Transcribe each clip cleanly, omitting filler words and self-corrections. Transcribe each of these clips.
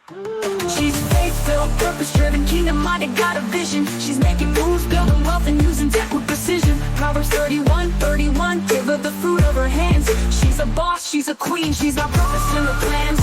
She's faith-filled, purpose-driven, kingdom-minded, got a vision. She's making moves, building wealth, and using tech with precision. Proverbs 31:31, give her the fruit of her hands. She's a boss, she's a queen, she's got purpose in her plans.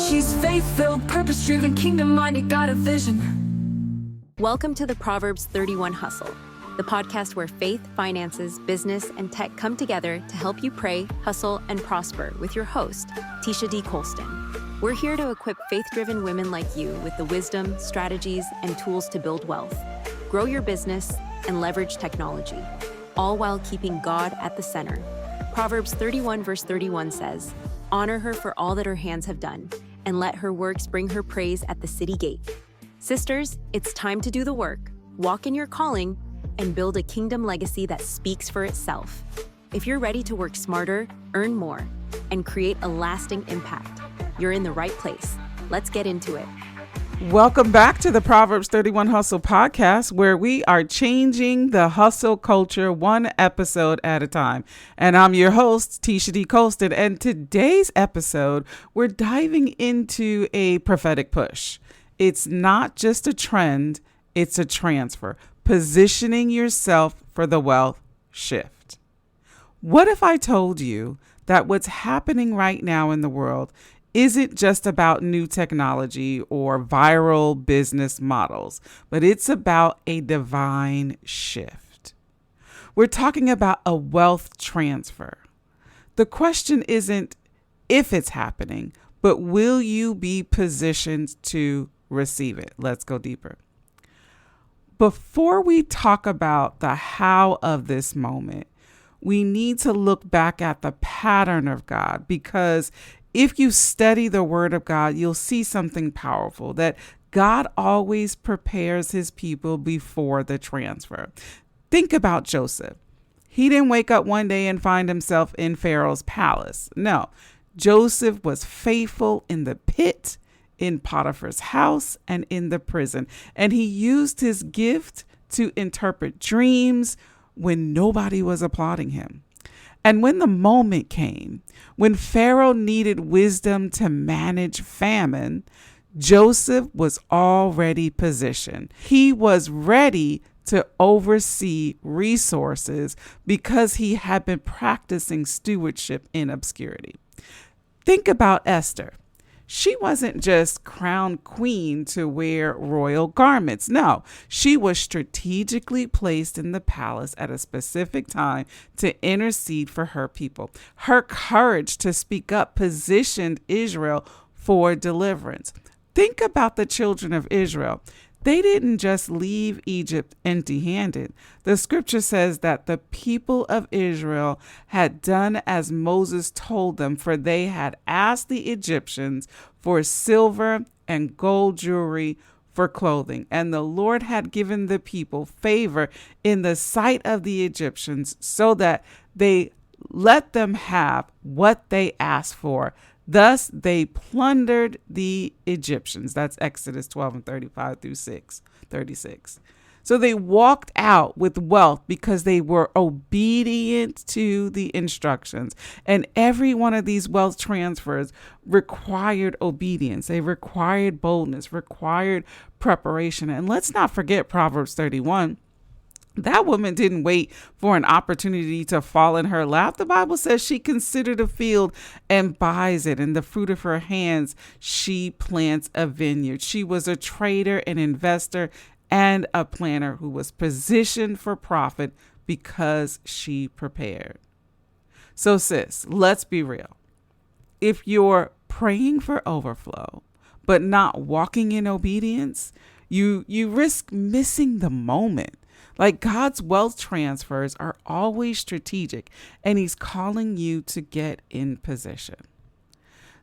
She's faith-filled, purpose-driven, kingdom-minded, got a vision. Welcome to the Proverbs 31 Hustle, the podcast where faith, finances, business, and tech come together to help you pray, hustle, and prosper with your host, Tesha D. Colston. We're here to equip faith-driven women like you with the wisdom, strategies, and tools to build wealth, grow your business, and leverage technology, all while keeping God at the center. Proverbs 31 verse 31 says, "Honor her for all that her hands have done, and let her works bring her praise at the city gate." Sisters, it's time to do the work, walk in your calling, and build a kingdom legacy that speaks for itself. If you're ready to work smarter, earn more, and create a lasting impact, you're in the right place. Let's get into it. Welcome back to the Proverbs 31 Hustle podcast, where we are changing the hustle culture one episode at a time. And I'm your host, Tesha D. Colston. And today's episode, we're diving into a prophetic push. It's not just a trend, it's a transfer, positioning yourself for the wealth shift. What if I told you that what's happening right now in the world isn't just about new technology or viral business models, but it's about a divine shift? We're talking about a wealth transfer. The question isn't if it's happening, but will you be positioned to receive it? Let's go deeper. Before we talk about the how of this moment, we need to look back at the pattern of God, because if you study the word of God, you'll see something powerful, that God always prepares his people before the transfer. Think about Joseph. He didn't wake up one day and find himself in Pharaoh's palace. No, Joseph was faithful in the pit, in Potiphar's house, and in the prison. And he used his gift to interpret dreams when nobody was applauding him. And when the moment came, when Pharaoh needed wisdom to manage famine, Joseph was already positioned. He was ready to oversee resources because he had been practicing stewardship in obscurity. Think about Esther. She wasn't just crowned queen to wear royal garments. No, she was strategically placed in the palace at a specific time to intercede for her people. Her courage to speak up positioned Israel for deliverance. Think about the children of Israel. They didn't just leave Egypt empty-handed. The scripture says that the people of Israel had done as Moses told them, for they had asked the Egyptians for silver and gold jewelry for clothing. And the Lord had given the people favor in the sight of the Egyptians, so that they let them have what they asked for. Thus, they plundered the Egyptians. That's Exodus 12 and 35 through 36. So they walked out with wealth because they were obedient to the instructions. And every one of these wealth transfers required obedience. They required boldness, required preparation. And let's not forget Proverbs 31. That woman didn't wait for an opportunity to fall in her lap. The Bible says she considered a field and buys it, and the fruit of her hands she plants a vineyard. She was a trader, an investor, and a planner who was positioned for profit because she prepared. So sis, let's be real. If you're praying for overflow, but not walking in obedience, you risk missing the moment. Like, God's wealth transfers are always strategic, and he's calling you to get in position.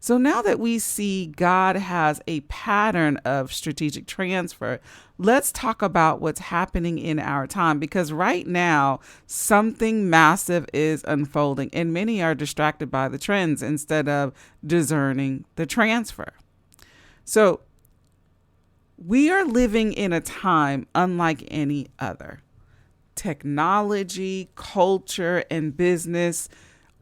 So now that we see God has a pattern of strategic transfer, let's talk about what's happening in our time, because right now something massive is unfolding and many are distracted by the trends instead of discerning the transfer. So we are living in a time unlike any other. technology, culture, and business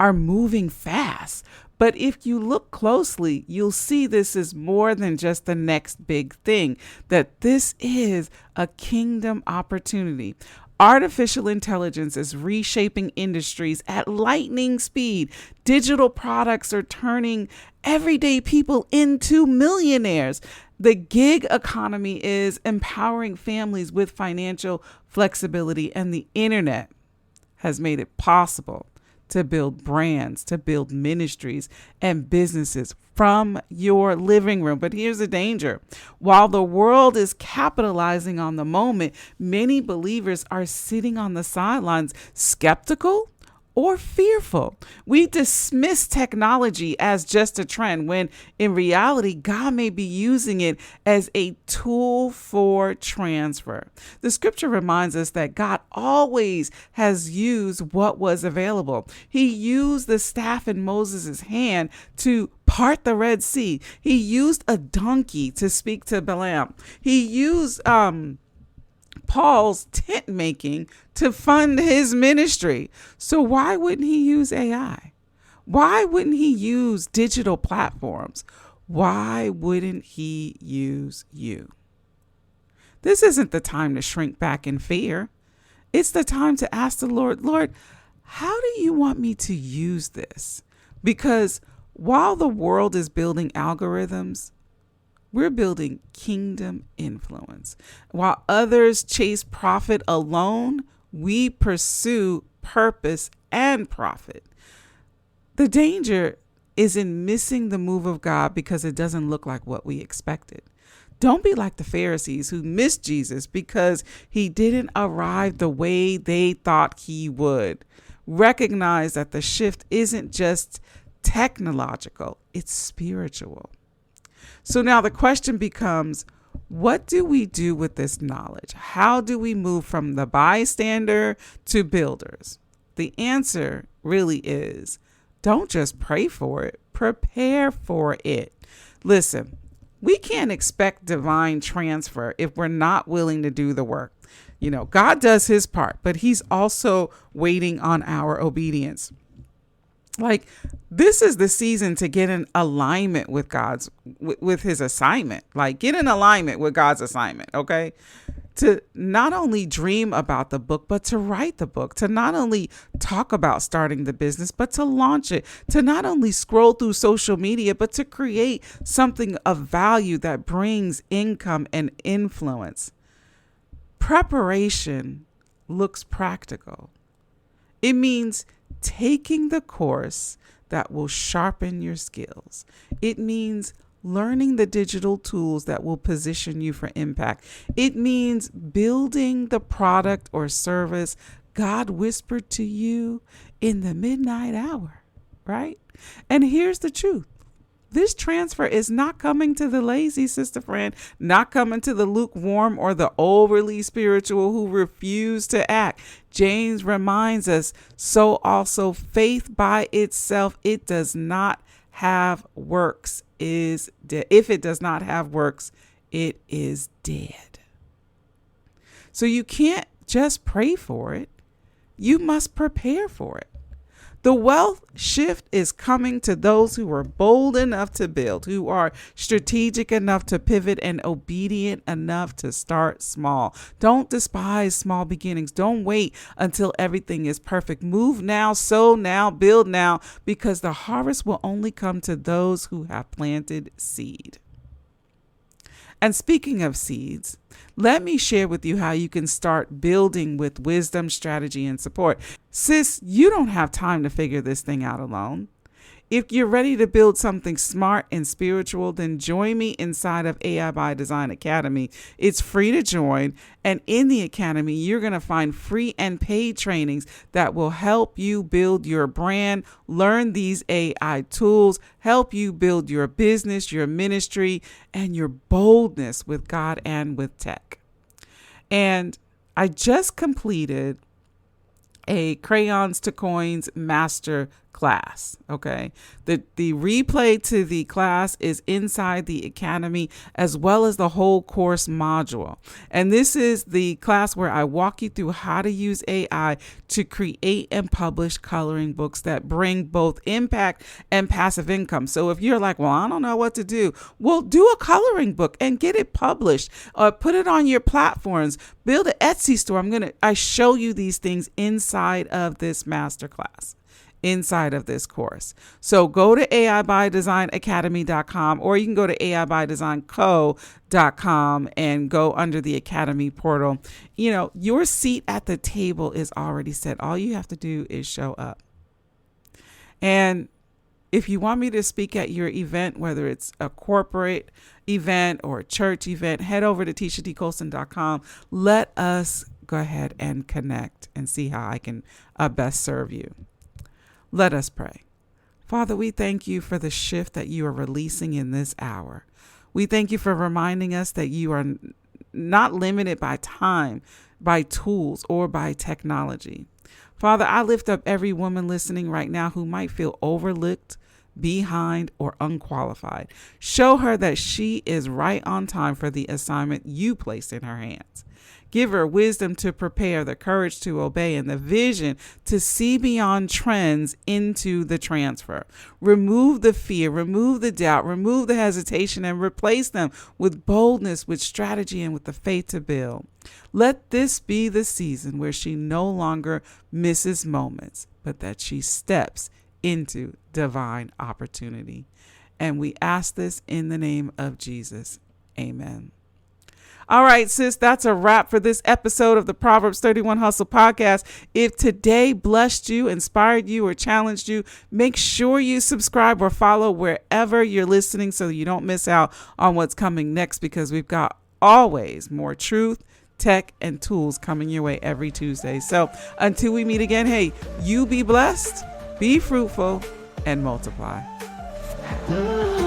are moving fast. But if you look closely, you'll see this is more than just the next big thing, that this is a kingdom opportunity. Artificial intelligence is reshaping industries at lightning speed. Digital products are turning everyday people into millionaires. The gig economy is empowering families with financial flexibility, and the internet has made it possible to build brands, to build ministries and businesses from your living room. But here's the danger. While the world is capitalizing on the moment, many believers are sitting on the sidelines, skeptical or fearful. We dismiss technology as just a trend when in reality, God may be using it as a tool for transfer. The scripture reminds us that God always has used what was available. He used the staff in Moses' hand to part the Red Sea. He used a donkey to speak to Balaam. He used Paul's tent making to fund his ministry. So why wouldn't he use AI? Why wouldn't he use digital platforms? Why wouldn't he use you? This isn't the time to shrink back in fear. It's the time to ask the Lord, Lord, how do you want me to use this? Because while the world is building algorithms, we're building kingdom influence. While others chase profit alone, we pursue purpose and profit. The danger is in missing the move of God because it doesn't look like what we expected. Don't be like the Pharisees who missed Jesus because he didn't arrive the way they thought he would. Recognize that the shift isn't just technological, it's spiritual. So now the question becomes, what do we do with this knowledge? How do we move from the bystander to builders? The answer really is, don't just pray for it, prepare for it. Listen, we can't expect divine transfer if we're not willing to do the work. You know, God does his part, but he's also waiting on our obedience. Like, this is the season to get in alignment with with his assignment. Like, get in alignment with God's assignment, okay? To not only dream about the book, but to write the book, to not only talk about starting the business, but to launch it, to not only scroll through social media, but to create something of value that brings income and influence. Preparation looks practical. It means taking the course that will sharpen your skills. It means learning the digital tools that will position you for impact. It means building the product or service God whispered to you in the midnight hour, right? And here's the truth. This transfer is not coming to the lazy, sister friend, not coming to the lukewarm or the overly spiritual who refuse to act. James reminds us, so also faith by itself, it does not have works, is dead. If it does not have works, it is dead. So you can't just pray for it. You must prepare for it. The wealth shift is coming to those who are bold enough to build, who are strategic enough to pivot, and obedient enough to start small. Don't despise small beginnings. Don't wait until everything is perfect. Move now, sow now, build now, because the harvest will only come to those who have planted seed. And speaking of seeds, let me share with you how you can start building with wisdom, strategy, and support. Sis, you don't have time to figure this thing out alone. If you're ready to build something smart and spiritual, then join me inside of AI by Design Academy. It's free to join. And in the academy, you're going to find free and paid trainings that will help you build your brand, learn these AI tools, help you build your business, your ministry, and your boldness with God and with tech. And I just completed a crayons to coins master class. Okay. The replay to the class is inside the academy as well as the whole course module. And this is the class where I walk you through how to use AI to create and publish coloring books that bring both impact and passive income. So if you're like, well, I don't know what to do, well, do a coloring book and get it published, or put it on your platforms, build an Etsy store. I show you these things inside of this masterclass, inside of this course. So go to AIbydesignacademy.com, or you can go to AIbydesignco.com and go under the Academy portal. You know, your seat at the table is already set. All you have to do is show up. And if you want me to speak at your event, whether it's a corporate event or a church event, head over to TeshaDColston.com. Let us go ahead and connect and see how I can best serve you. Let us pray. Father, we thank you for the shift that you are releasing in this hour. We thank you for reminding us that you are not limited by time, by tools, or by technology. Father, I lift up every woman listening right now who might feel overlooked, behind, or unqualified. Show her that she is right on time for the assignment you placed in her hands. Give her wisdom to prepare, the courage to obey, and the vision to see beyond trends into the transfer. Remove the fear, remove the doubt, remove the hesitation, and replace them with boldness, with strategy, and with the faith to build. Let this be the season where she no longer misses moments, but that she steps into divine opportunity. And we ask this in the name of Jesus. Amen. All right, sis, that's a wrap for this episode of the Proverbs 31 Hustle podcast. If today blessed you, inspired you, or challenged you, make sure you subscribe or follow wherever you're listening so you don't miss out on what's coming next, because we've got always more truth, tech, and tools coming your way every Tuesday. So until we meet again, hey, you be blessed, be fruitful, and multiply.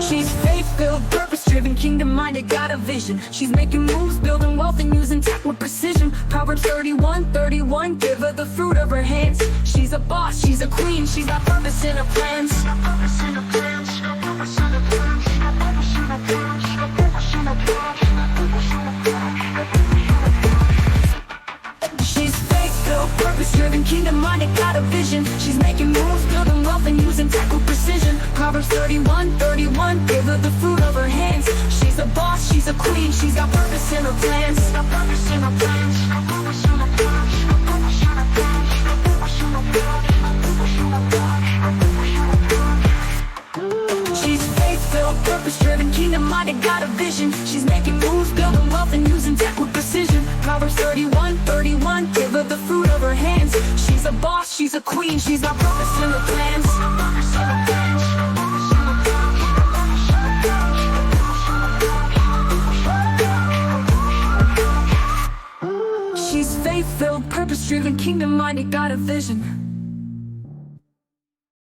She's faith-filled, purpose-driven, kingdom-minded, got a vision. She's making moves, building wealth, and using tech with precision. Proverbs 31:31, give her the fruit of her hands. She's a boss, she's a queen, she's got purpose in her plans. She's faith-filled, purpose-driven, kingdom-minded, got a vision. She's making moves, building wealth, and using tech with precision. Proverbs 31:31, give her the fruit of her hands. She's a boss, she's a queen, she's got purpose in her plans. She's faith-filled, purpose-driven, kingdom-minded, got a vision. She's making moves, building wealth, and using tech with precision. Proverbs 31:31, give her the fruit of her hands. She's a boss, she's a queen, she's got purpose in her plans. She's faith-filled, purpose-driven, kingdom-minded, got a vision.